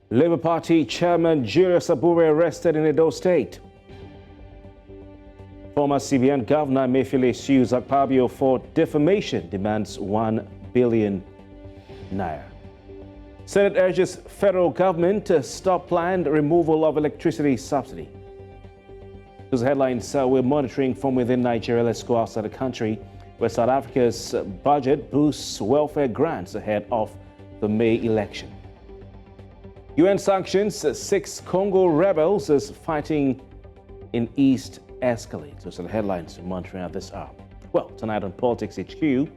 Labour Party Chairman Julius Abure arrested in Edo State. Former CBN Governor Emefiele sues Akpabio for defamation, demands 1 billion naira. Senate urges federal government to stop planned removal of electricity subsidy. Those headlines we're monitoring from within Nigeria. Let's go outside the country, where South Africa's budget boosts welfare grants ahead of the May election. UN sanctions 6 Congo rebels as fighting in East escalates. Those are the headlines we're monitoring at this hour. Well, tonight on Politics HQ, the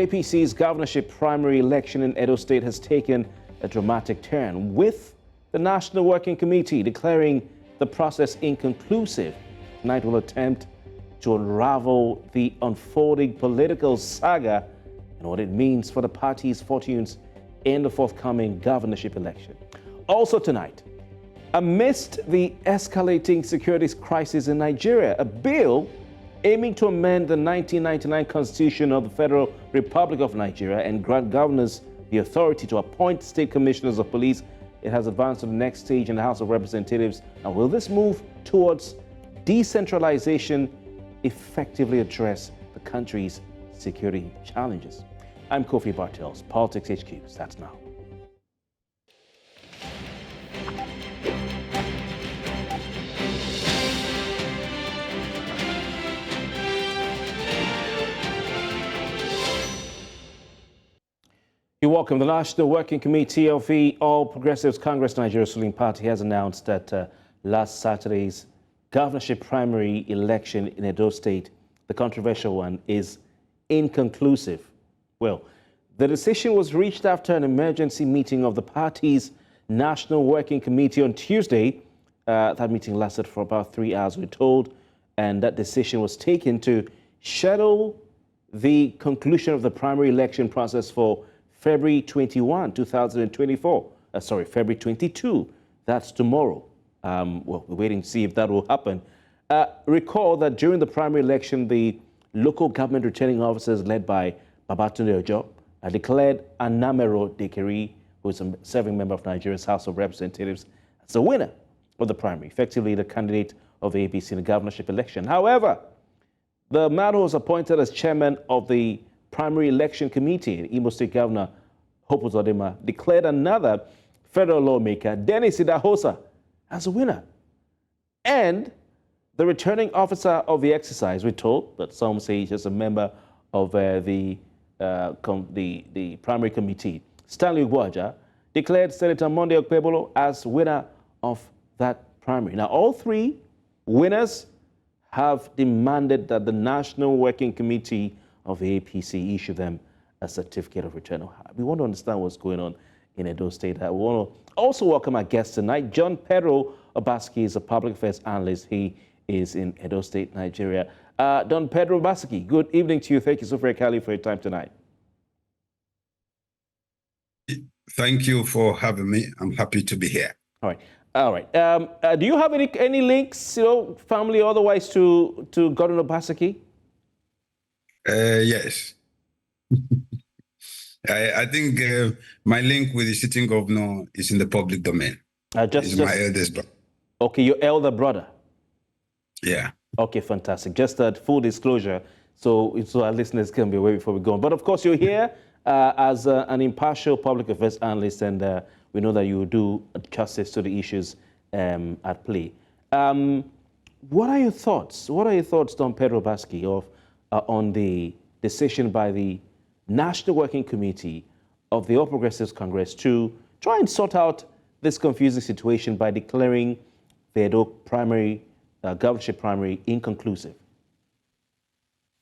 APC's governorship primary election in Edo State has taken a dramatic turn, with the National Working Committee declaring the process inconclusive. Tonight we'll attempt to unravel the unfolding political saga and what it means for the party's fortunes in the forthcoming governorship election. Also tonight, amidst the escalating security crisis in Nigeria, a bill aiming to amend the 1999 Constitution of the Federal Republic of Nigeria and grant governors the authority to appoint state commissioners of police, it has advanced to the next stage in the House of Representatives. And will this move towards decentralization effectively address the country's security challenges? I'm Kofi Bartels. Politics HQ starts now. You're welcome. The National Working Committee of the All Progressives Congress Nigeria's ruling party has announced that last Saturday's governorship primary election in Edo State, the controversial one, is inconclusive. Well, the decision was reached after an emergency meeting of the party's National Working Committee on Tuesday. That meeting lasted for about 3 hours, we're told, and that decision was taken to schedule the conclusion of the primary election process for February 21, 2024. February 22. That's tomorrow. Well, we're waiting to see if that will happen. Recall that during the primary election, the local government returning officers led by Babatunde Ojo declared Anamero Dekeri, who is a serving member of Nigeria's House of Representatives, as the winner of the primary, effectively the candidate of the APC in the governorship election. However, the man who was appointed as chairman of the primary election committee, Imo State Governor Hope Uzodinma, declared another federal lawmaker, Dennis Idahosa, as a winner. And the returning officer of the exercise, we're told, but some say he's just a member of the primary committee, Stanley Ugboaja, declared Senator Monday Okpebolo as winner of that primary. Now, all three winners have demanded that the National Working Committee of the APC issue them a certificate of return. We want to understand what's going on in Edo State. We want to also welcome our guest tonight. John Pedro Obaseki is a public affairs analyst. He is in Edo State, Nigeria. Don Pedro Obaseki, good evening to you. Thank you so very kindly for your time tonight. Thank you for having me. I'm happy to be here. All right. All right. Do you have any links, family or otherwise, to Gordon Obaseki? Yes. I think my link with the sitting governor is in the public domain. He's my eldest brother. Okay, your elder brother. Yeah. Okay, fantastic. Just that full disclosure, so our listeners can be aware before we go on. But of course, you're here as an impartial public affairs analyst, and we know that you do justice to the issues at play. What are your thoughts? What are your thoughts, Don Pedro Obaseki, on the decision by the National Working Committee of the All Progressives Congress to try and sort out this confusing situation by declaring the Edo primary, governorship primary, inconclusive?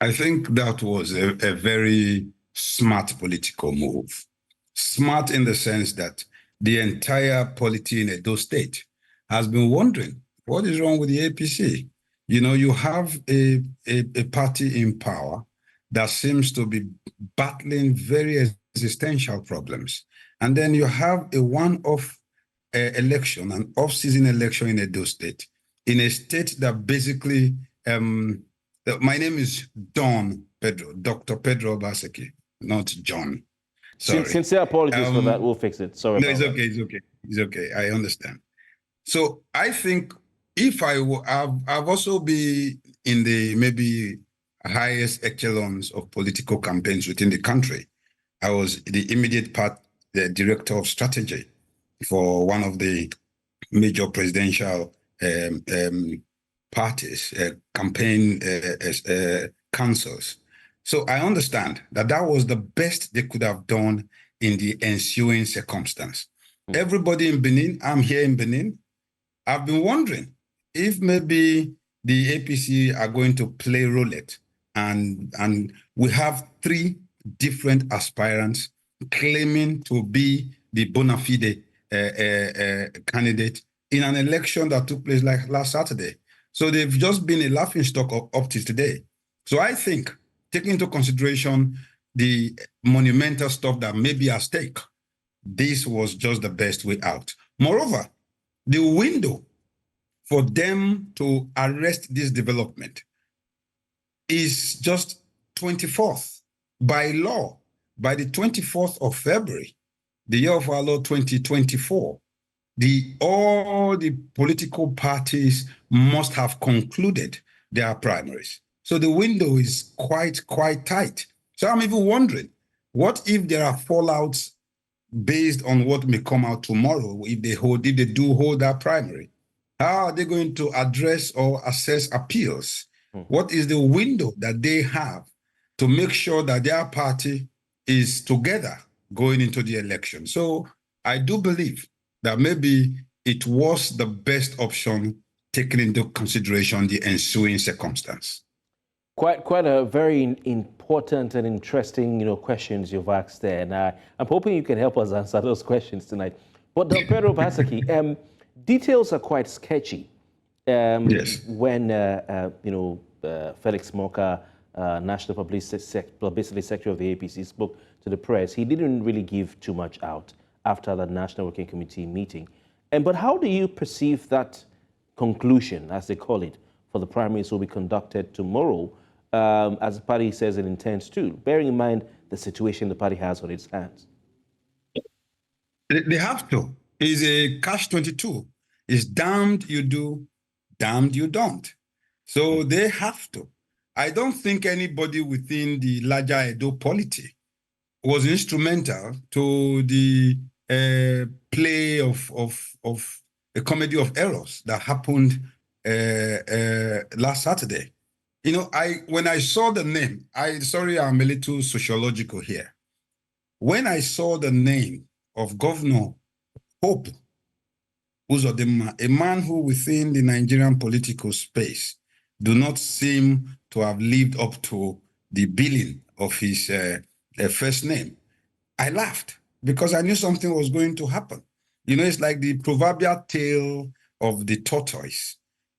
I think that was a very smart political move. Smart in the sense that the entire polity in Edo State has been wondering, what is wrong with the APC? You have a party in power that seems to be battling very existential problems. And then you have a one-off election, an off-season election in Edo State, in a state that basically, my name is Don Pedro, Dr. Pedro Obaseki, not John. Sorry. Sincere apologies for that. We'll fix it. Sorry. No, it's okay. It's okay. It's okay. I understand. So I think if I've also been in the maybe highest echelons of political campaigns within the country. I was the immediate the director of strategy for one of the major presidential parties, campaign councils. So I understand that that was the best they could have done in the ensuing circumstance. Everybody in Benin, I'm here in Benin, I've been wondering if maybe the APC are going to play roulette and we have three different aspirants claiming to be the bona fide candidate in an election that took place like last Saturday. So they've just been a laughingstock up to today. So I think, taking into consideration the monumental stuff that may be at stake, this was just the best way out. Moreover, the window for them to arrest this development is just 24th by law. By the 24th of February, the year of our Lord 2024, all the political parties must have concluded their primaries. So the window is quite tight. So I'm even wondering, what if there are fallouts based on what may come out tomorrow if they do hold that primary? How are they going to address or assess appeals? What is the window that they have to make sure that their party is together going into the election? So I do believe that maybe it was the best option taking into consideration the ensuing circumstance. Quite a very important and interesting, questions you've asked there, and I'm hoping you can help us answer those questions tonight. But Don Pedro Basaki, details are quite sketchy. Yes. When Felix Moka, National Publicity Secretary of the APC, spoke to the press, he didn't really give too much out after the National Working Committee meeting. But how do you perceive that conclusion, as they call it, for the primaries will be conducted tomorrow, as the party says it intends to, bearing in mind the situation the party has on its hands? They have to. It's a catch-22. It's damned you do, damned you don't. So they have to. I don't think anybody within the larger Edo polity was instrumental to the play of a comedy of errors that happened last Saturday. When I saw the name, sorry, I'm a little sociological here. When I saw the name of Governor Hope Uzodinma, a man who within the Nigerian political space do not seem to have lived up to the billing of his first name, I laughed because I knew something was going to happen. It's like the proverbial tale of the tortoise,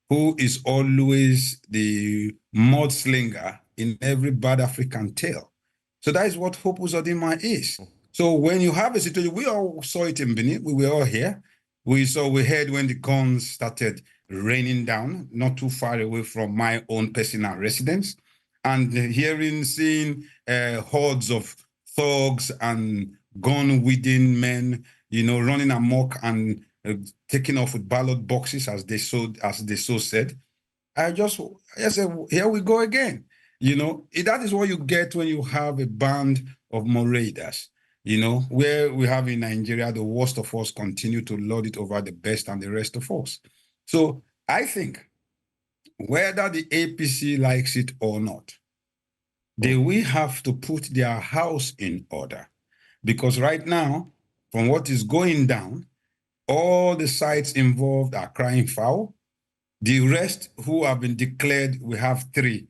who is always the mudslinger in every bad African tale. So that is what Hope Uzodinma is. So when you have a situation, we all saw it in Benin, we were all here. We heard when the guns started raining down, not too far away from my own personal residence, and seeing hordes of thugs and gun-wielding men, running amok and taking off with ballot boxes, as they so said. I said, here we go again. That is what you get when you have a band of marauders. Where we have in Nigeria, the worst of us continue to lord it over the best and the rest of us. So I think whether the APC likes it or not, they will have to put their house in order. Because right now, from what is going down, all the sides involved are crying foul. The rest who have been declared, we have 3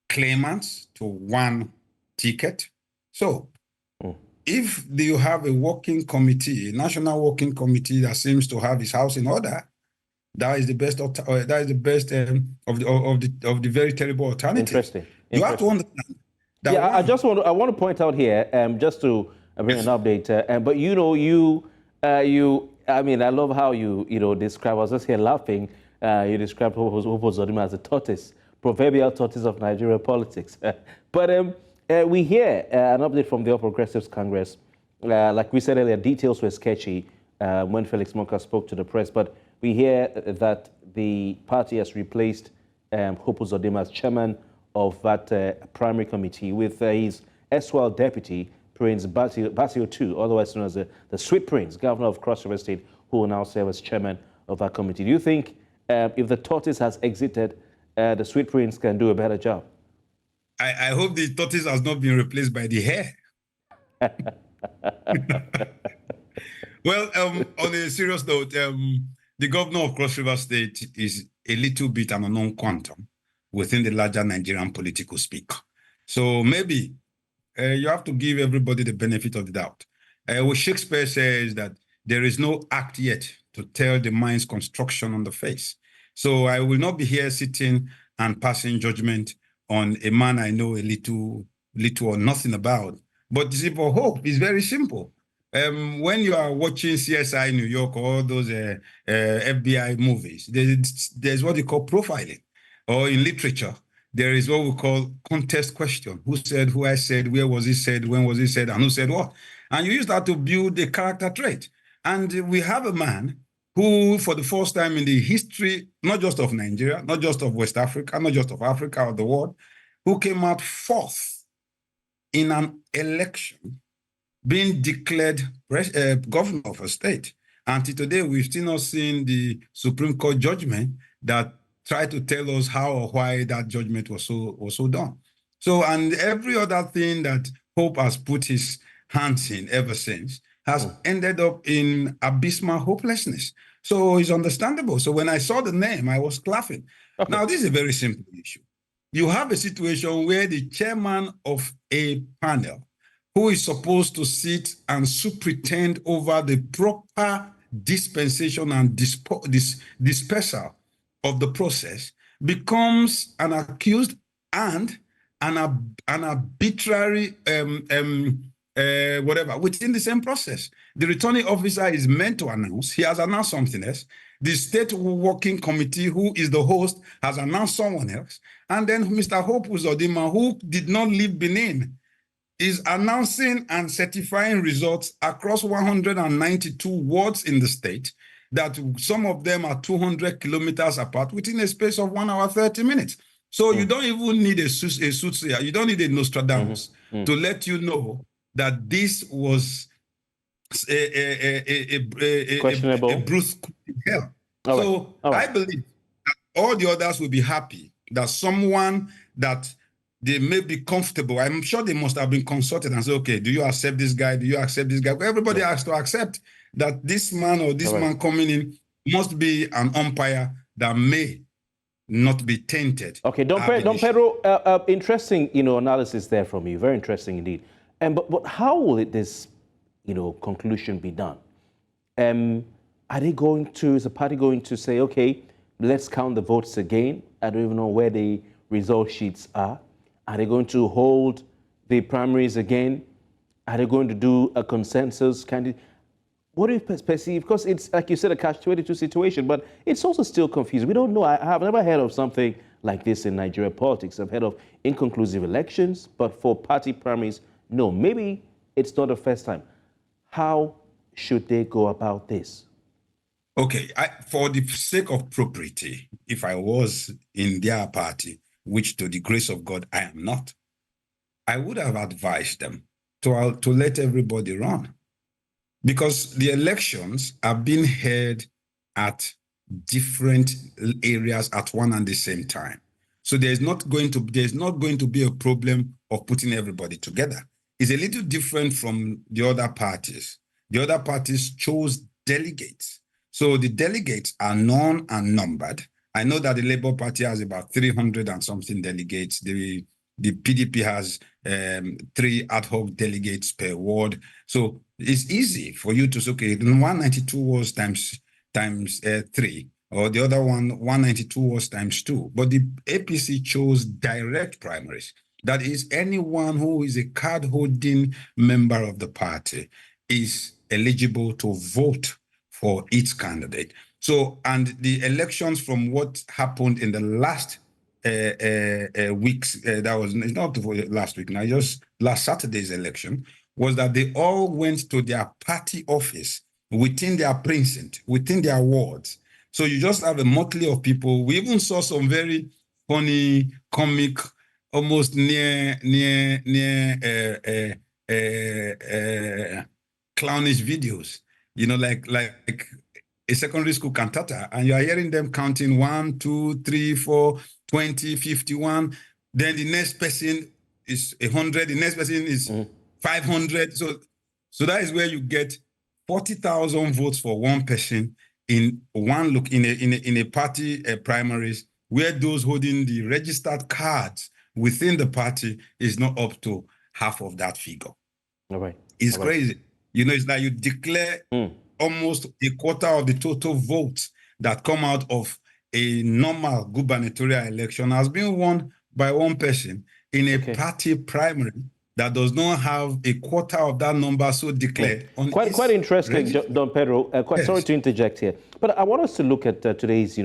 claimants to 1 ticket. So if you have a working committee, a national working committee that seems to have its house in order, that is the best. Of the very terrible alternative. Interesting. You have to understand. That I want to point out here, just to bring an update. But I love how you describe. I was just here laughing. You described Hope Uzodinma as a tortoise, proverbial tortoise of Nigeria politics. But we hear an update from the All Progressives Congress Like we said earlier, details were sketchy when Felix Moka spoke to the press, but we hear that the party has replaced Hope Uzodimma as chairman of that primary committee with his erstwhile deputy, Prince Basil II, otherwise known as the Sweet Prince, governor of Cross River State, who will now serve as chairman of that committee. Do you think if the tortoise has exited, the Sweet Prince can do a better job? I hope the tortoise has not been replaced by the hare. Well, on a serious note, the governor of Cross River State is a little bit an unknown quantum within the larger Nigerian political speak. So maybe you have to give everybody the benefit of the doubt. What Shakespeare says that there is no act yet to tell the mind's construction on the face. So I will not be here sitting and passing judgment on a man I know a little or nothing about. But the simple hope is very simple. When you are watching CSI New York or all those FBI movies, there's what they call profiling. Or in literature, there is what we call contest question. Who said, who I said, where was it said, when was it said, and who said what? And you use that to build a character trait. And we have a man who, for the first time in the history, not just of Nigeria, not just of West Africa, not just of Africa or the world, who came out fourth in an election, being declared governor of a state. Until today, we've still not seen the Supreme Court judgment that tried to tell us how or why that judgment was so done. So, and every other thing that Hope has put his hands in ever since has ended up in abysmal hopelessness. So it's understandable. So when I saw the name, I was laughing. Okay. Now, this is a very simple issue. You have a situation where the chairman of a panel who is supposed to sit and superintend over the proper dispensation and dispersal of the process becomes an accused and an arbitrary whatever within the same process. The returning officer is meant to announce, he has announced something else. The state working committee, who is the host, has announced someone else. And then Mr. Hope Uzodimma, who did not leave Benin, is announcing and certifying results across 192 wards in the state, that some of them are 200 kilometers apart within a space of 1 hour, 30 minutes. So you don't even need a soothsayer, you don't need a Nostradamus to let you know that this was a Bruce hell. So I believe that all the others will be happy that someone that they may be comfortable. I'm sure they must have been consulted and say, okay, do you accept this guy? Do you accept this guy? Everybody has to accept that this man or this man coming in must be an umpire that may not be tainted. Okay, Don Pedro, interesting, analysis there from you. Very interesting indeed. But how will this, conclusion be done? Are they going to, is the party going to say, okay, let's count the votes again? I don't even know where the result sheets are. Are they going to hold the primaries again? Are they going to do a consensus candidate? What do you perceive? Because it's, like you said, a catch-22 situation, but it's also still confusing. We don't know. I have never heard of something like this in Nigeria politics. I've heard of inconclusive elections, but for party primaries, no. Maybe it's not the first time. How should they go about this? Okay, for the sake of propriety, if I was in their party, which to the grace of God I am not, I would have advised them to let everybody run, because the elections are being held at different areas at one and the same time. So there's not going to be a problem of putting everybody together. It's a little different from the other parties. The other parties chose delegates. So the delegates are known and numbered. I know that the Labour Party has about 300 and something delegates. The PDP has 3 ad hoc delegates per ward. So it's easy for you to say, okay, 192 was times 3, or the other one, 192 was times 2. But the APC chose direct primaries. That is, anyone who is a card-holding member of the party is eligible to vote for its candidate. So, and the elections from what happened in the last weeks, that was not last week now, just last Saturday's election, was that they all went to their party office within their precinct, within their wards. So you just have a motley of people. We even saw some very funny, comic, almost near clownish videos, like a secondary school cantata, and you are hearing them counting 1, 2, 3, 4, 20, 51. Then the next person is 100, the next person is 500. So that is where you get 40,000 votes for one person in one look in a party primaries, where those holding the registered cards within the party is not up to half of that figure. All right. It's crazy. It's like you declare almost a quarter of the total votes that come out of a normal gubernatorial election has been won by one person in a party primary that does not have a quarter of that number so declared. Quite interesting, Don Pedro. Sorry to interject here, but I want us to look at today's,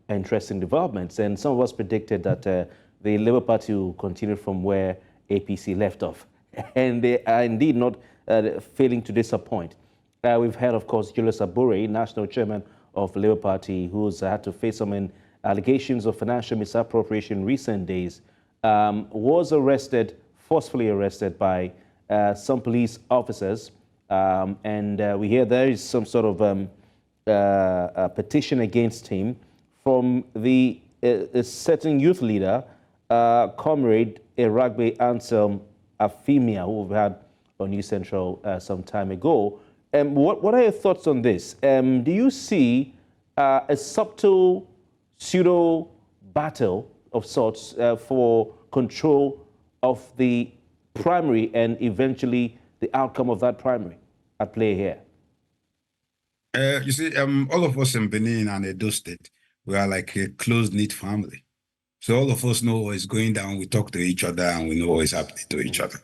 interesting developments. And some of us predicted that the Labour Party will continue from where APC left off, and they are indeed not failing to disappoint. We've heard, of course, Julius Abure, national chairman of the Labour Party, who's had to face some allegations of financial misappropriation in recent days, was forcefully arrested by some police officers. And we hear there is some sort of a petition against him from a certain youth leader, comrade Eragbe Anselm Afimia, who we've had on News Central some time ago. What are your thoughts on this? Do you see a subtle pseudo battle of sorts for control of the primary and eventually the outcome of that primary at play here? You see, all of us in Benin and Edo State, we are like a close-knit family. So all of us know what is going down. We talk to each other and we know what is happening to each other.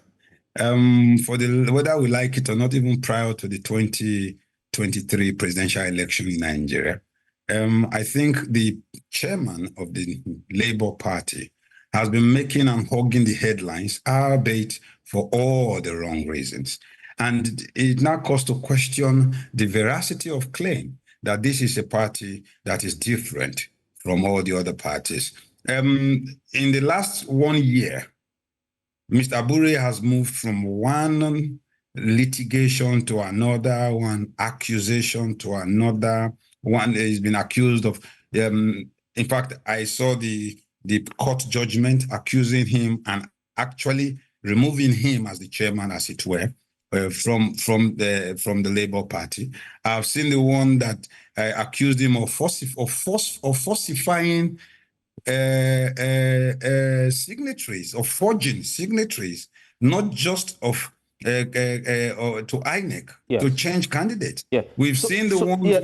Whether we like it or not, even prior to the 2023 presidential election in Nigeria, I think the chairman of the Labour Party has been making and hogging the headlines, albeit for all the wrong reasons. And it now calls to question the veracity of claim that this is a party that is different from all the other parties. In the last 1 year, Mr. Abure has moved from one litigation to another, one accusation to another. One has been accused of, in fact, I saw the court judgment accusing him and actually removing him as the chairman, as it were, from the Labour Party. I've seen the one that accused him of falsifying signatories, of forging signatories, not just of to INEC, to change candidates. We've seen the ones where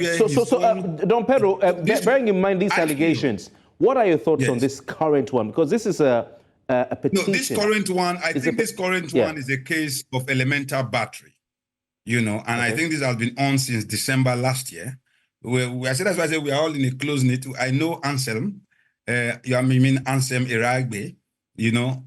Don Pedro, bearing in mind these allegations, what are your thoughts on this current one? Because this is a petition. No, this current one, I think this current one is a case of elemental battery, and I think this has been on since December last year. That's why I said we are all in a close-knit. I know Anselm. You mean Anselm Eragbe,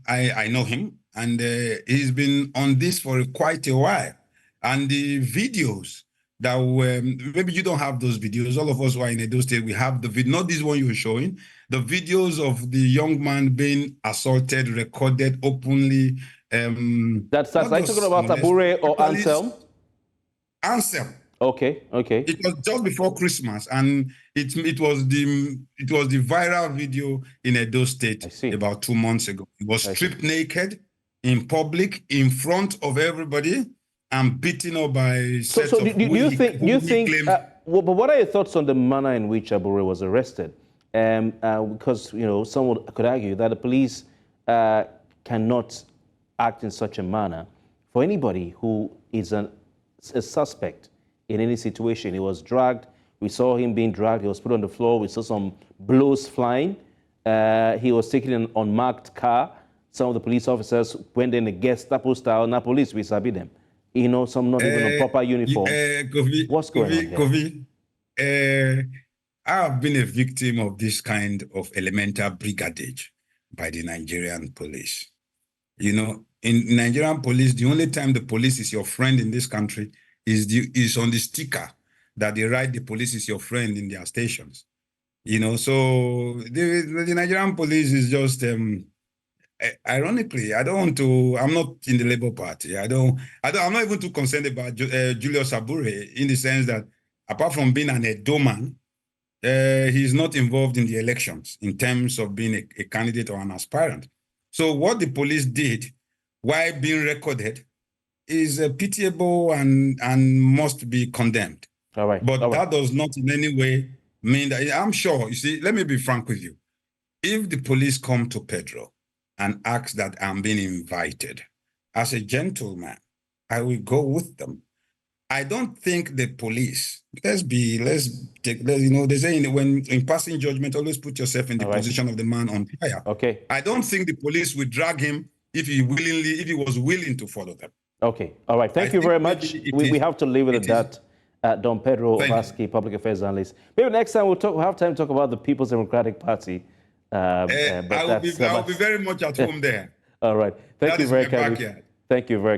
I know him, and he's been on this for quite a while. And the videos that were, maybe you don't have those videos. All of us who are in Edo State, we have the video, not this one you're showing, the videos of the young man being assaulted, recorded openly. That's are you talking about Abure or Anselm? Anselm. Okay. It was just before Christmas, and it was the viral video in Edo State about 2 months ago. He was stripped naked in public in front of everybody and beaten up by sets of do you think but what are your thoughts on the manner in which Abure was arrested? Because someone could argue that the police cannot act in such a manner for anybody who is a suspect in any situation. He was dragged. We saw him being dragged. He was put on the floor. We saw some blows flying. He was taken in an unmarked car. Some of the police officers went in a Gestapo style. Now police, we sabi them. Some not even in proper uniform. What's going on here? I have been a victim of this kind of elemental brigadage by the Nigerian police. In Nigerian police, the only time the police is your friend in this country is on the sticker that they write the police is your friend in their stations. So the Nigerian police is just ironically, I'm not in the Labour Party. I'm not even too concerned about Julius Abure, in the sense that apart from being an Edo man, he's not involved in the elections in terms of being a candidate or an aspirant. So what the police did while being recorded is pitiable and must be condemned. All right. But that does not in any way mean that, I'm sure, you see, let me be frank with you. If the police come to Pedro and ask that I'm being invited, as a gentleman, I will go with them. I don't think the police, they say when in passing judgment, always put yourself in the position of the man on fire. Okay. I don't think the police would drag him if he was willing to follow them. Okay. All right. Thank you very much. We have to leave it at that. Don Pedro Vasky, Public Affairs Analyst. Maybe next time we'll have time to talk about the People's Democratic Party. I will be very much at home there. All right. Thank you very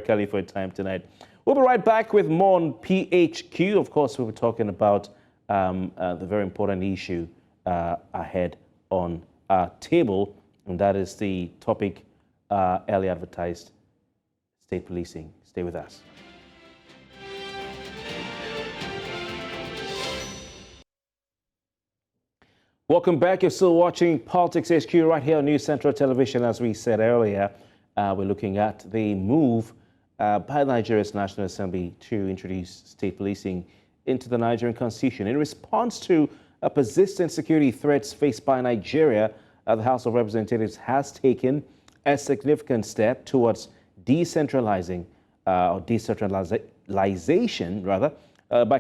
kindly for your time tonight. We'll be right back with more on PHQ. Of course, we were talking about the very important issue ahead on our table, and that is the topic early advertised, state policing. Stay with us. Welcome back. You're still watching Politics HQ right here on News Central Television. As we said earlier, we're looking at the move by Nigeria's National Assembly to introduce state policing into the Nigerian Constitution. In response to persistent security threats faced by Nigeria, the House of Representatives has taken a significant step towards decentralization by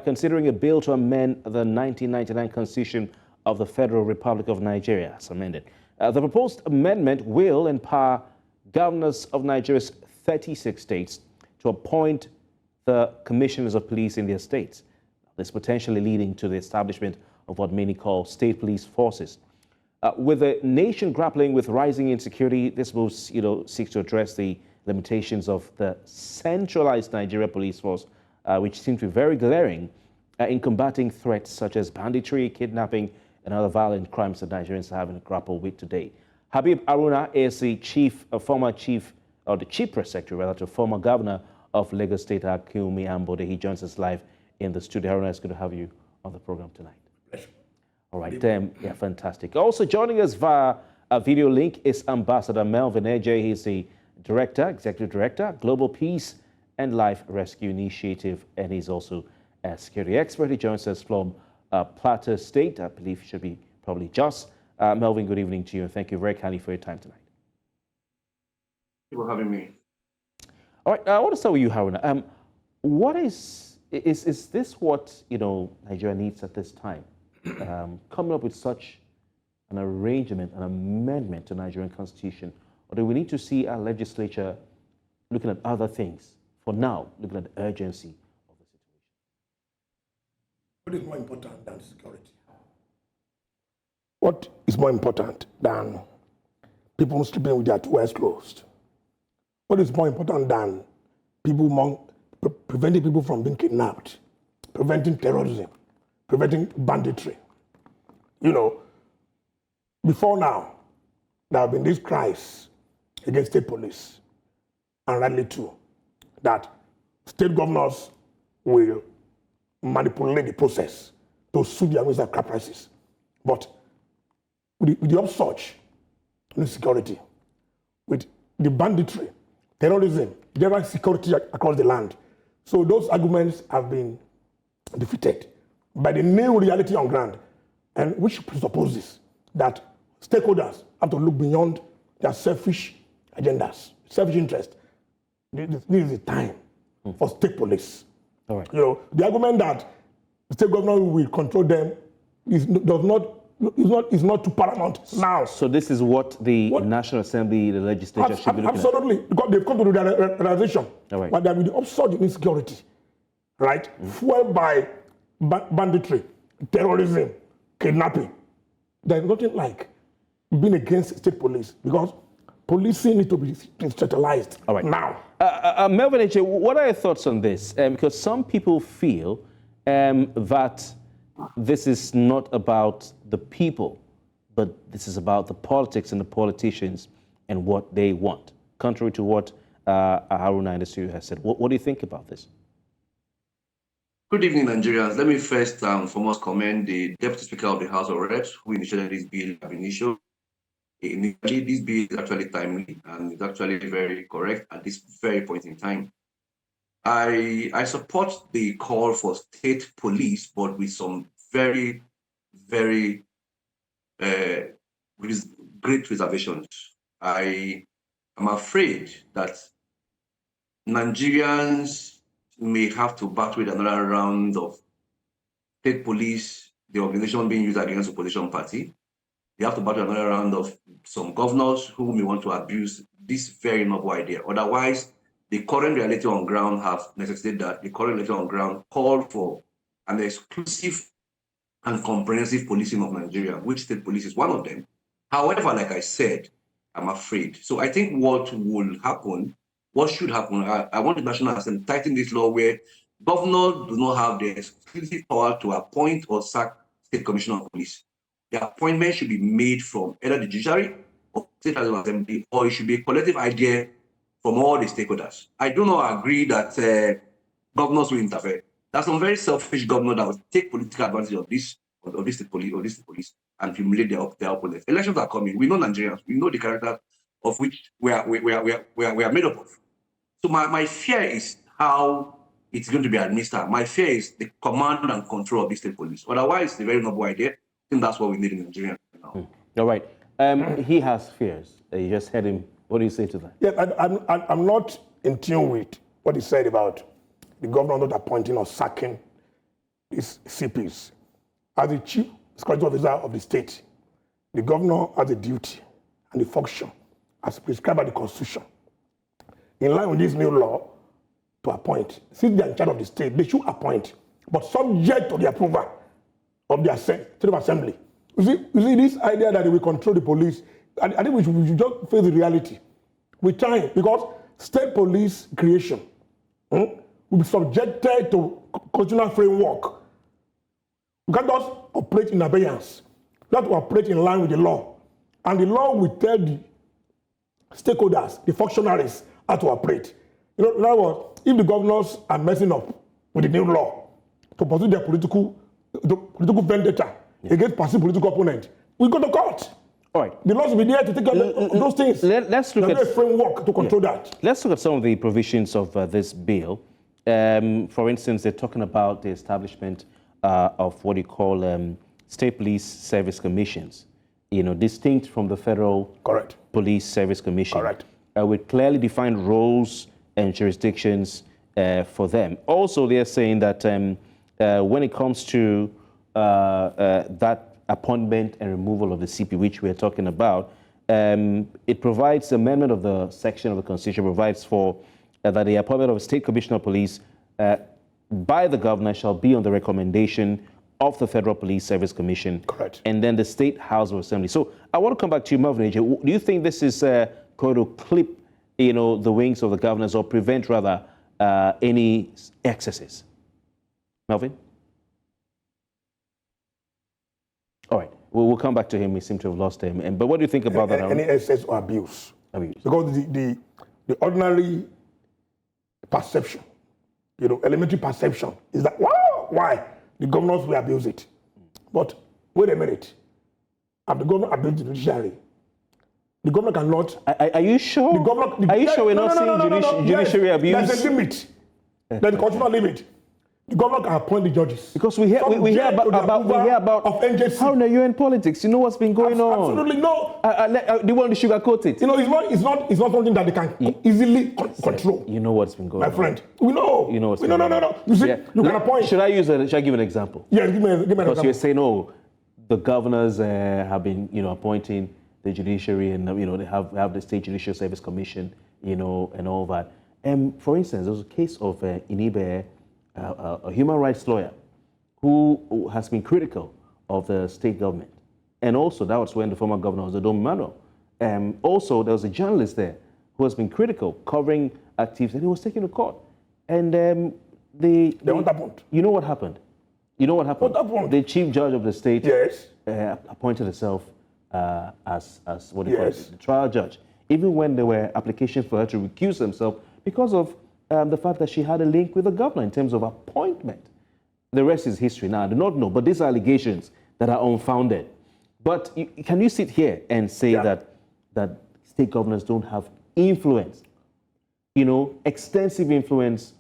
considering a bill to amend the 1999 Constitution of the Federal Republic of Nigeria, as amended. The proposed amendment will empower governors of Nigeria's 36 states to appoint the commissioners of police in their states. This potentially leading to the establishment of what many call state police forces. With the nation grappling with rising insecurity, this move seeks to address the limitations of the centralized Nigeria police force, which seem to be very glaring in combating threats such as banditry, kidnapping, and other violent crimes that Nigerians are having to grapple with today. Habib Haruna is the chief press secretary, to former governor of Lagos State, Akumi Ambode. He joins us live in the studio. Haruna, it's good to have you on the program tonight. Pleasure. All right, yeah, fantastic. Also joining us via a video link is Ambassador Melvin Eje. He's the executive director, Global Peace and Life Rescue Initiative, and he's also a security expert. He joins us from Plateau State. I believe should be probably just. Melvin, good evening to you, and thank you very kindly for your time tonight. Thank you for having me. All right, I want to start with you, Haruna. What is this what Nigeria needs at this time? Coming up with such an arrangement, an amendment to the Nigerian Constitution, or do we need to see our legislature looking at other things for now, looking at the urgency of the situation? What is more important than security? What is more important than people sleeping with their two eyes closed? What is more important than preventing people from being kidnapped, preventing terrorism, preventing banditry? Before now, there have been this cries against state police, and rightly too, that state governors will manipulate the process to suit their wisdom caprices. But with the upsurge in security, with the banditry, terrorism, general security across the land, so those arguments have been defeated by the new reality on ground, and which presupposes that stakeholders have to look beyond their selfish agendas, selfish interests. This is the time for state police. All right. The argument that the state governor will control them is not too paramount now. So this is what the National Assembly, the legislature should be looking absolutely, because they've come to the realization. All right. But there will be the upsurge in insecurity, right? Fueled by banditry, terrorism, kidnapping. There's nothing like being against state police, because policing needs to be centralized now. Melvin H., what are your thoughts on this? Because some people feel that this is not about the people, but this is about the politics and the politicians and what they want, contrary to what Haruna Industry has said. What do you think about this? Good evening, Nigerians. Let me first and foremost commend the Deputy Speaker of the House of Reps who initiated this bill ab initio. Initially, this bill is actually timely and it's actually very correct at this very point in time. I support the call for state police, but with some very, very with great reservations. I am afraid that Nigerians may have to battle with another round of state police, the organization being used against the opposition party. They have to battle another round of some governors who may want to abuse this very novel idea. Otherwise, the current reality on ground have necessitated that the current reality on ground call for an exclusive and comprehensive policing of Nigeria, which state police is one of them. However, like I said, I'm afraid. So I think what will happen, what should happen, I want the National Assembly to tighten this law where governors do not have the exclusive power to appoint or sack state commissioner of police. The appointment should be made from either the judiciary or state assembly, or it should be a collective idea from all the stakeholders. I do not agree that governors will interfere. There's some very selfish governors that will take political advantage of this state police and humiliate their opponents. Elections are coming. We know Nigerians. We know the character of which we are made up of. So my fear is how it's going to be administered. My fear is the command and control of the state police. Otherwise, it's a very noble idea. I think that's what we need in Nigeria now. All right. He has fears. You just heard him. What do you say to that? Yeah, I'm not in tune with what he said about the governor not appointing or sacking these CPs. As the chief security officer of the state, the governor has a duty and a function as prescribed by the Constitution, in line with this new law, to appoint. Since they are in charge of the state, they should appoint, but subject to the approval of the State of Assembly. You see this idea that they will control the police, I think we should just face the reality with time, because state police creation will be subjected to constitutional framework. You can't just operate in abeyance. You have to operate in line with the law. And the law will tell the stakeholders, the functionaries, how to operate. In other words, if the governors are messing up with the new law to pursue their political vendetta against passive political opponent, we go to court. All right. The laws will be there to take care of those things. Let's look at a framework to control that. Let's look at some of the provisions of this bill. For instance, they're talking about the establishment of what you call state police service commissions, distinct from the federal police service commission. Correct. With clearly defined roles and jurisdictions for them. Also, they're saying that when it comes to that appointment and removal of the CP, which we're talking about, it provides, amendment of the section of the Constitution provides for that the appointment of a state commissioner of police by the governor shall be on the recommendation of the Federal Police Service Commission. Correct. And then the State House of Assembly. So I want to come back to you, Melvin H. Do you think this is going to clip, the wings of the governors, or prevent rather any excesses? Melvin? All right, we'll come back to him. We seem to have lost him. But what do you think about that? Any excess or abuse? Because the ordinary perception, elementary perception is that, why? The governors will abuse it. But wait a minute. Have the governor abused the judiciary? The governor cannot. Are you sure? Are you sure we're not seeing judiciary abuse? There's a limit. There's a constitutional limit. The governor can appoint the judges. Because we hear about of NJC. How are you in politics? You know what's been going on. Absolutely no. They want to sugarcoat it. It's not something that they can easily control. You know what's been going on. My friend, we know. You know what's going on. No. You see, you can appoint. Should I give an example? Yeah, give me an example. Because you're saying, the governors have been, appointing the judiciary, and they have the State Judicial Service Commission, and all that. For instance, there was a case of Inibe, a human rights lawyer who has been critical of the state government. And also, that was when the former governor was Adom Emmanuel. Also, there was a journalist there who has been critical, covering activities, and he was taken to court. And what happened? You know what happened? You know what happened? What happened? The chief judge of the state Yes. appointed herself as what do you call Yes. it, the trial judge, even when there were applications for her to recuse herself because of the fact that she had a link with the governor in terms of appointment. The rest is history. Now, I do not know, but these are allegations that are unfounded. But can you sit here and say that state governors don't have influence, extensive influence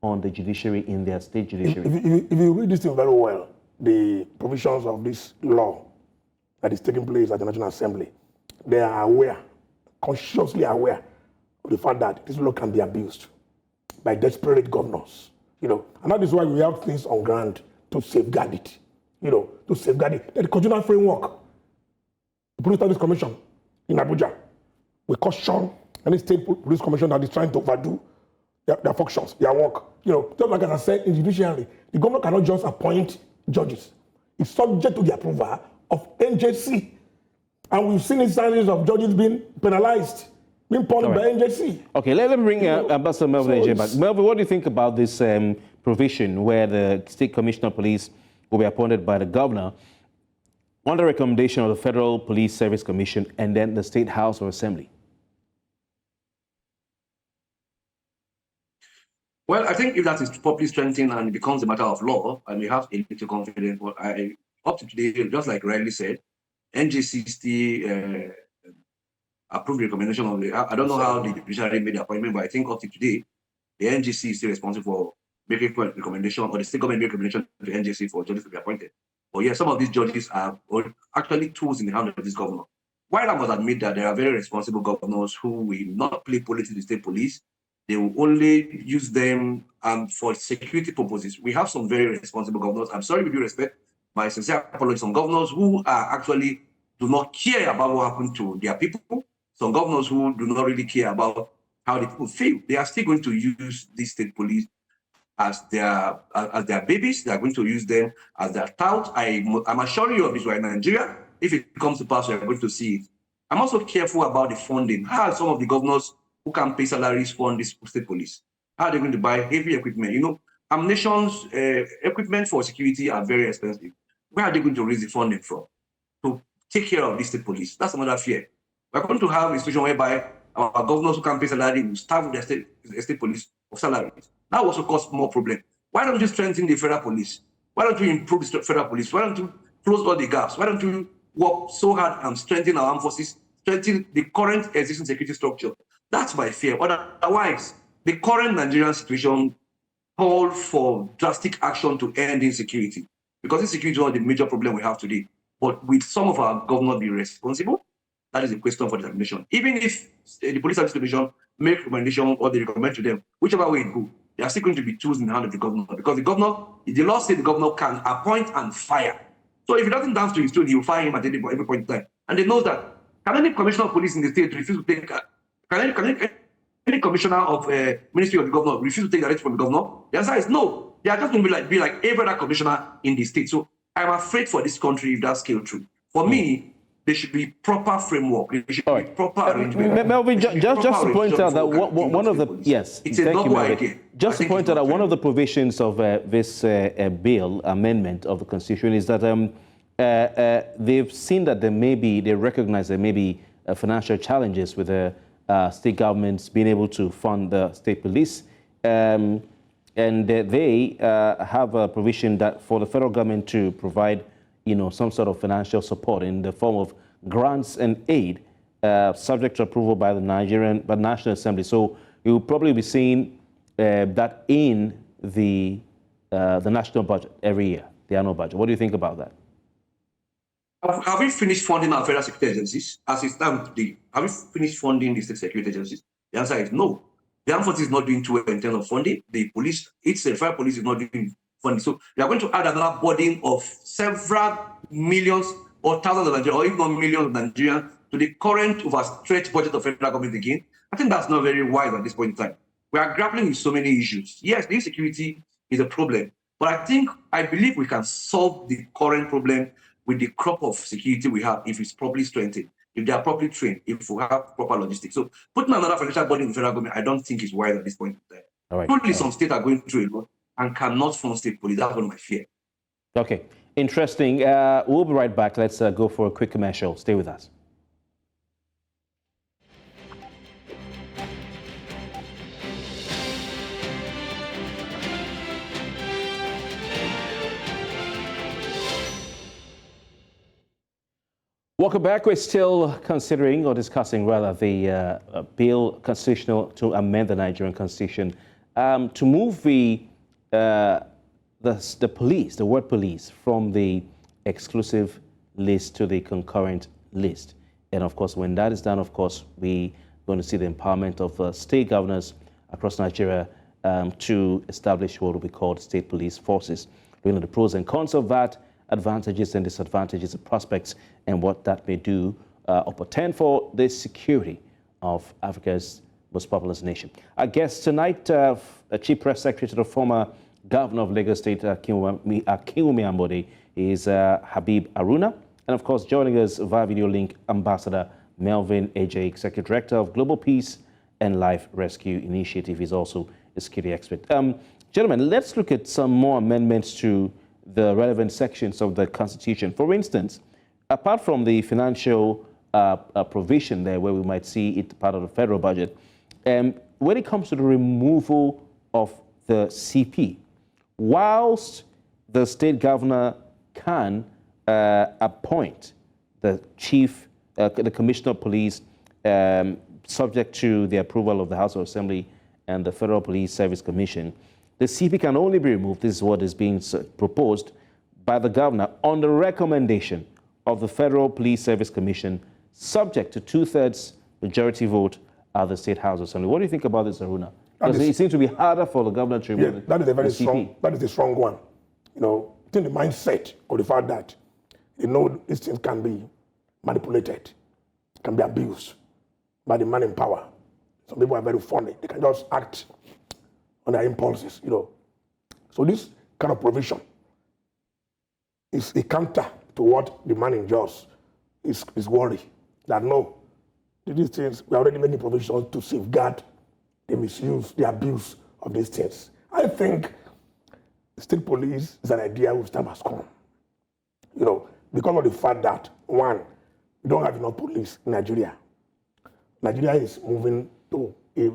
on the judiciary in their state judiciary? If you read this thing very well, the provisions of this law that is taking place at the National Assembly, they are aware, consciously aware of the fact that this law can be abused by desperate governors. And that is why we have things on ground to safeguard it, to safeguard it. The constitutional framework, the Police Service Commission in Abuja, we caution any state police commission that is trying to overdo their functions, their work. Just like as I said, in judiciary, the government cannot just appoint judges. It's subject to the approval of NJC. And we've seen instances of judges being penalized, being punished by NJC. Okay, let me bring Ambassador Melvin so back. Melvin, what do you think about this provision where the State Commissioner of Police will be appointed by the governor on the recommendation of the Federal Police Service Commission and then the State House of Assembly? Well, I think if that is properly strengthened and becomes a matter of law, and we have a little confidence, but up to today, just like Riley said, NJC still approved the recommendation of the. I don't know how the judiciary made the appointment, but I think up to today, the NJC is still responsible for making a recommendation, or the state government made a recommendation to the NJC for judges to be appointed. But yeah, some of these judges are actually tools in the hand of this governor. While I must admit that there are very responsible governors who will not play politics with the state police, they will only use them for security purposes. We have some very responsible governors. I'm sorry, with due respect, my sincere apologies. Some governors who are actually do not care about what happened to their people. Some governors who do not really care about how the people feel. They are still going to use the state police as their babies. They are going to use them as their tout. I'm assuring you of this right now in Nigeria. If it comes to pass, we are going to see it. I'm also careful about the funding. How are some of the governors who can pay salaries fund this state police? How are they going to buy heavy equipment? Our nation's equipment for security are very expensive. Where are they going to raise the funding from to take care of this state police? That's another fear. We're going to have a situation whereby our governors who can pay salary will starve their state police of salaries. That will also cause more problem. Why don't you strengthen the federal police? Why don't you improve the federal police? Why don't you close all the gaps? Why don't you work so hard and strengthen our armed forces, strengthen the current existing security structure? That's my fear. Otherwise, the current Nigerian situation calls for drastic action to end insecurity, because insecurity is one of the major problems we have today. But will some of our governors be responsible? That is a question for determination. Even if the Police Service Commission make recommendation or they recommend to them, whichever way it goes, they are still going to be tools in the hand of the governor, because the law says the governor can appoint and fire. So if he doesn't dance to his tune, he will fire him at every point in time. And they know that. Can any commissioner of police in the state refuse to take? Can any commissioner of Ministry of the Governor refuse to take direction from the governor? The answer is no. They are just going to be like every other commissioner in the state. So I'm afraid for this country if that scale true. For me, there should be proper framework. There should be proper arrangement. Melvin, just to point out that one of the it's a noble idea. Just to point out that one of the provisions of this bill amendment of the Constitution is that they've seen that they recognize there may be financial challenges with state governments being able to fund the state police, and they have a provision that for the federal government to provide some sort of financial support in the form of grants and aid, subject to approval by the National Assembly. So you will probably be seeing that in the national budget every year, the annual budget. What do you think about that? Have we finished funding our federal security agencies as it stands today? Have we finished funding the state security agencies? The answer is no. The armed forces is not doing too well in terms of funding. The police, federal police is not doing funding. So we are going to add another burden of several millions or thousands of Nigerians, or even not millions of Nigerians, to the current overstretched budget of federal government again. I think that's not very wise at this point in time. We are grappling with so many issues. Yes, the insecurity is a problem, but I believe we can solve the current problem with the crop of security we have if it's properly strengthened. if they are properly trained, if we have proper logistics. So putting another financial body in the federal government, I don't think is wise at this point in time. All right. Probably some states are going through a lot and cannot fund state police. That's one of my fear. Okay, interesting. We'll be right back. Let's go for a quick commercial. Stay with us. Welcome back. We're still considering or discussing rather the bill constitutional to amend the Nigerian constitution to move the police, the word police, from the exclusive list to the concurrent list. And of course, when that is done, of course, we're going to see the empowerment of state governors across Nigeria to establish what will be called state police forces. Looking at the pros and cons of that, advantages and disadvantages, the prospects, and what that may do or portend for the security of Africa's most populous nation. Our guest tonight, Chief Press Secretary to the former Governor of Lagos State, Akinwumi Ambode, is Habib Haruna. And of course, joining us via video link, Ambassador Melvin Ejay, Executive Director of Global Peace and Life Rescue Initiative. He's also a security expert. Gentlemen, let's look at some more amendments to the relevant sections of the Constitution. For instance, apart from the financial provision there, where we might see it part of the federal budget, when it comes to the removal of the CP, whilst the state governor can appoint the chief, the commissioner of police, subject to the approval of the House of Assembly and the Federal Police Service Commission, the CP can only be removed, this is what is being proposed, by the governor on the recommendation of the Federal Police Service Commission, subject to 2/3 majority vote at the State House Assembly. What do you think about this, Haruna? Because it seems to be harder for the governor to remove that is a very the strong. That is a strong one. You know, I think the mindset of the fact that these things can be manipulated, can be abused by the man in power. Some people are very funny; they can just act on their impulses. So this kind of provision is a counter to what the man in jaws is worried that no, these things, we are already making provisions to safeguard the misuse, the abuse of these things. I think state police is an idea whose time has come. Because of the fact that, one, we don't have enough police in Nigeria. Nigeria is moving to a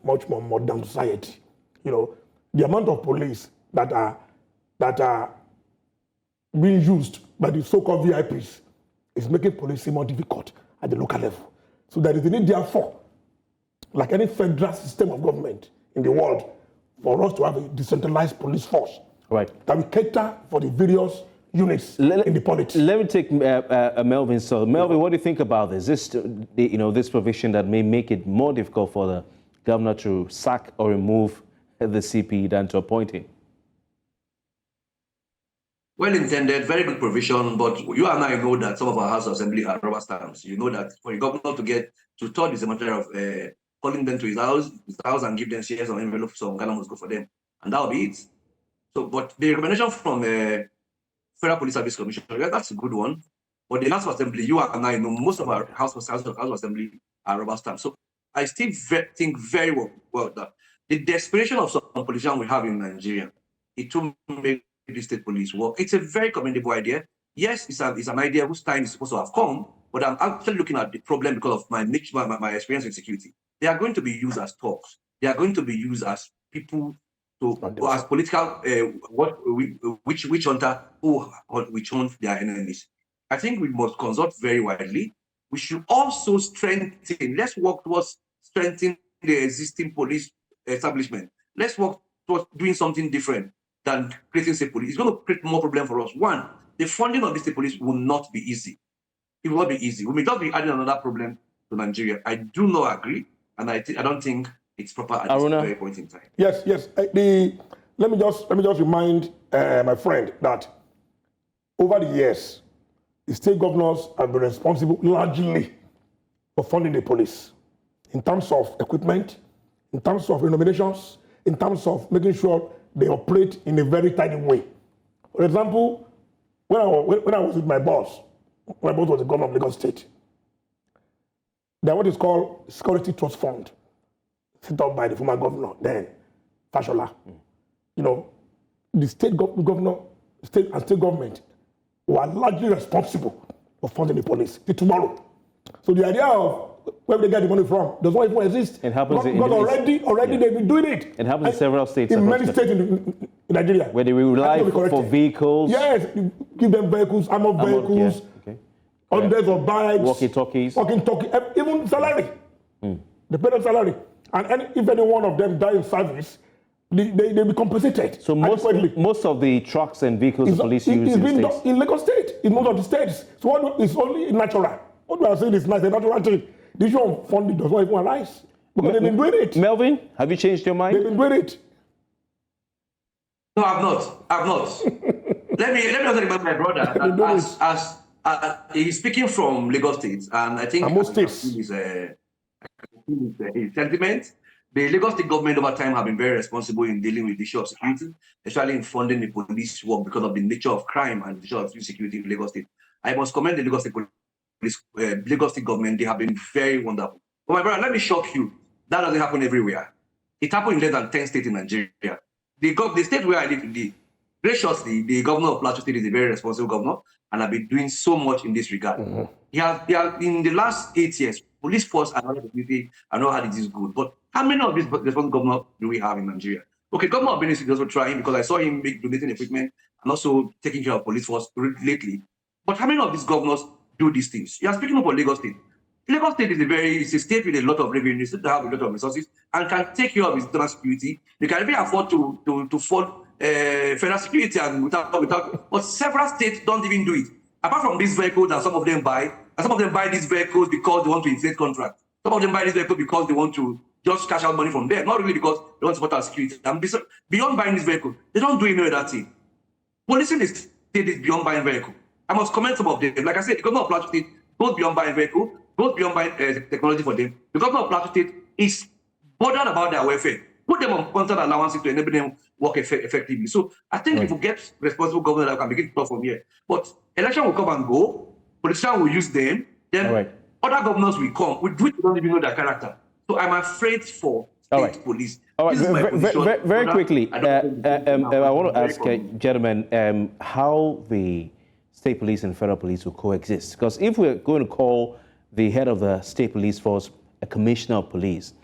much more modern society. The amount of police that are being used by the so-called VIPs is making policing more difficult at the local level. So there is a need, therefore, like any federal system of government in the world, for us to have a decentralized police force, right, that will cater for the various units in the polity. Let me take Melvin. So, Melvin, what do you think about this? This provision that may make it more difficult for the governor to sack or remove the CP than to appoint him? Well intended, very good provision, but you and I know that some of our House of Assembly are rubber stamps. You know that for a governor to get to third is a matter of calling them to his house and give them shares or envelope, so Ghana must go for them. And that'll be it. So, but the recommendation from Federal Police Service Commission, that's a good one. But the House of Assembly, you and I know most of our House of Assembly are rubber stamps. So I still think very well that the desperation of some politicians we have in Nigeria, it will make the state police work. It's a very commendable idea. Yes, it's an idea whose time is supposed to have come, but I'm actually looking at the problem because of my experience in security. They are going to be used as talks. They are going to be used as people as political witch hunter who witch hunt their enemies. I think we must consult very widely. We should also let's work towards strengthening the existing police establishment. Let's work towards doing something different than creating state police. It's going to create more problem for us. One, the funding of the state police will not be easy. It will not be easy. We may just be adding another problem to Nigeria. I do not agree, and I don't think it's proper at this very point in time. Yes. Let me just remind my friend that over the years, the state governors have been responsible largely for funding the police in terms of equipment, in terms of renominations, in terms of making sure they operate in a very tidy way. For example, when I was with my boss was the governor of Lagos State, There what is called Security Trust Fund, set up by the former governor, then Fashola. You know, the state governor, state and state government were largely responsible for funding the police till tomorrow. So the idea of where they get the money from does not even exist. It happens because already they've been doing it. It happens in several states. In many states in Nigeria. Where they rely for vehicles. Yes, you give them vehicles, armored vehicles, hundreds of bikes, walkie-talkies, even salary. They pay them salary. And if any one of them die in service, they be compensated. So most of the trucks and vehicles the police use in Lagos State, in most of the states. So it's only natural. What we are saying is nice, a natural thing. The issue of funding does not even arise. Because they've been doing it. Melvin, have you changed your mind? They've been doing it. No, I've not. let me also remind my brother as he's speaking from Lagos State, and I think most states his sentiment. The Lagos State government over time have been very responsible in dealing with the issue of security, especially in funding the police work because of the nature of crime and the issue of security in Lagos State. I must commend the Lagos State Lagos State government. They have been very wonderful. But my brother, let me shock you. That doesn't happen everywhere. It happened in less than 10 states in Nigeria. The state where I live, graciously, the governor of Plateau State is a very responsible governor and have been doing so much in this regard. He has in the last 8 years, police force and other community, I know how it is good. But how many of these responsible governors do we have in Nigeria? Okay, Governor of Benin is also trying because I saw him donating equipment and also taking care of police force lately. But how many of these governors do these things? You are speaking about Lagos State. Lagos State is a state with a lot of revenue, they have a lot of resources, and can take care of its internal security. They can even afford to fund federal security and without. But several states don't even do it. Apart from these vehicles that some of them buy, and some of them buy these vehicles because they want to inflate contracts. Some of them buy these vehicles because they want to just cash out money from them, not really because they want to support our security. And beyond buying this vehicle, they don't do any other thing. Policing the state is beyond buying vehicle. I must comment some of them. Like I said, the governor of Plateau State goes beyond buying vehicle, goes beyond buying technology for them. The governor of Plateau State is bothered about their welfare. Put them on constant allowances to enable them work effectively. So I think if we get responsible government that can begin to talk from here. But election will come and go, politicians will use them, then other governors will come, with which we don't even know their character. So I'm afraid for state police. All right, very quickly, I want to ask gentlemen how the state police and federal police will coexist. Because if we're going to call the head of the state police force a commissioner of police,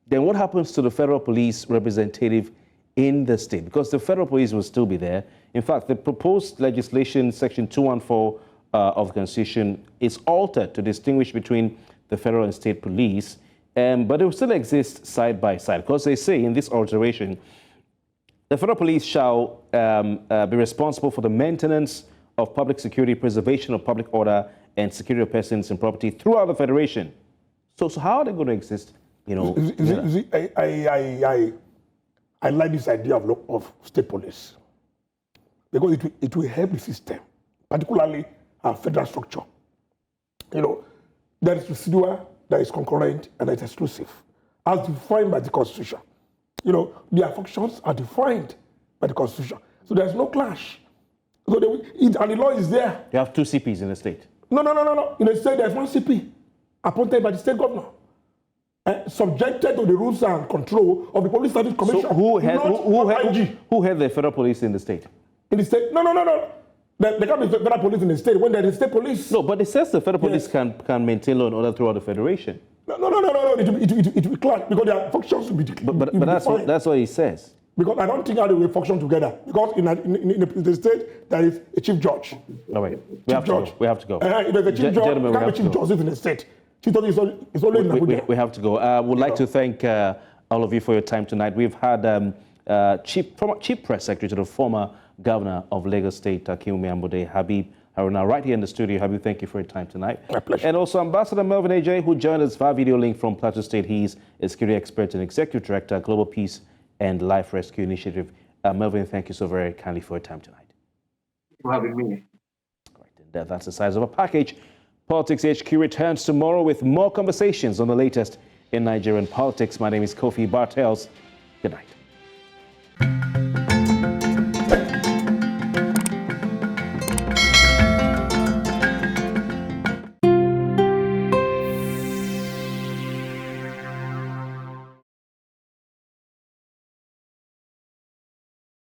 then what happens to the federal police representative in the state? Because the federal police will still be there. In fact, the proposed legislation, section 214 of the Constitution, is altered to distinguish between the federal and state police, but it will still exist side by side. Because they say in this alteration, the federal police shall be responsible for the maintenance of public security, preservation of public order, and security of persons and property throughout the federation. So how are they going to exist? You know, I like this idea of state police because it will help the system, particularly our federal structure. You know, there is residual, there is concurrent, and there is exclusive, as defined by the Constitution. You know, their functions are defined by the Constitution, so there is no clash. So and the law is there. You have two CPs in the state. No. In the state, there's one CP appointed by the state governor, subjected to the rules and control of the Police Service Commission. So who had the federal police in the state? In the state? No. There can't be federal police in the state when there is state police. No, but it says the federal police can maintain law and order throughout the federation. No. It will be clear because their functions will be But that's what he says. Because I don't think how they will function together. Because in the state, there is a chief judge. All right. We have to go. There's a chief judge. There can't be chief justice in the state. Chief justice is only in Abuja. We have to go. I would like to thank all of you for your time tonight. We've had former Chief Press Secretary to the former Governor of Lagos State, Akinwumi Ambode, Habib Haruna, right here in the studio. Habib, thank you for your time tonight. My pleasure. And also Ambassador Melvin AJ, who joined us via video link from Plateau State. He's a security expert and Executive Director, Global Peace and Life Rescue Initiative. Melvin, thank you so very kindly for your time tonight. Thank you for having me. All right, and that's the size of a package. Politics HQ returns tomorrow with more conversations on the latest in Nigerian politics. My name is Kofi Bartels. Good night.